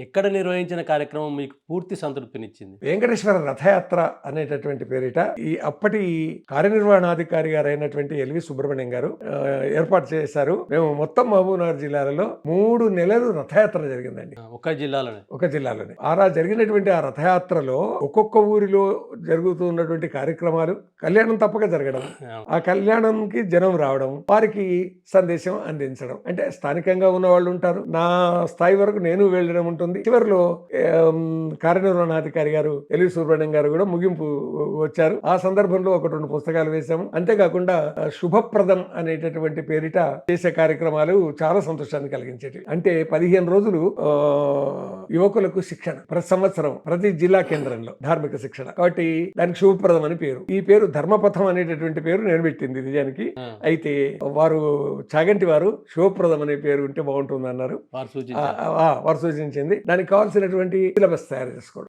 ఎక్కడ నిర్వహించిన కార్యక్రమం మీకు పూర్తి సంతృప్తినిచ్చింది? వెంకటేశ్వర రథయాత్ర అనేటటువంటి పేరిట అప్పటి కార్యనిర్వహణాధికారి గారైనటువంటి ఎల్వి సుబ్రహ్మణ్యం గారు ఏర్పాటు చేశారు. మేము మొత్తం మహబూబ్నగర్ జిల్లాలలో 3 నెలలు రథయాత్ర జరిగిందండి. ఒక జిల్లాలోనే జరిగినటువంటి ఆ రథయాత్రలో ఒక్కొక్క ఊరిలో జరుగుతున్నటువంటి కార్యక్రమాలు, కళ్యాణం తప్పక జరగడం, ఆ కళ్యాణంకి జనం రావడం, వారికి సందేశం అందించడం. అంటే స్థానికంగా ఉన్న వాళ్ళు ఉంటారు, నా స్థాయి వరకు నేను వెళ్ళడం ఉంటుంది. చివరిలో కార్యనిర్వహణాధికారి గారు ఎల్వి సుబ్రహ్మణ్యం గారు కూడా ముగింపు వచ్చారు. ఆ సందర్భంలో 1-2 పుస్తకాలు వేశాము. అంతేకాకుండా శుభప్రదం అనేటటువంటి పేరిట చేసే కార్యక్రమాలు చాలా సంతోషాన్ని కలిగించేవి. అంటే 15 రోజులు యువకులకు శిక్షణ ప్రతి సంవత్సరం ప్రతి జిల్లా కేంద్రంలో ధార్మిక శిక్షణ. కాబట్టి దానికి శుభప్రదం అని పేరు. ఈ పేరు ధర్మపథం అనేటటువంటి పేరు నేను పెట్టింది నిజానికి. అయితే వారు చాగంటి వారు శుభప్రదం అనే పేరు ఉంటే బాగుంటుంది అన్నారు. వారు సూచించింది. దానికి కావాల్సినటువంటి సిలబస్ తయారు చేసుకోవడం.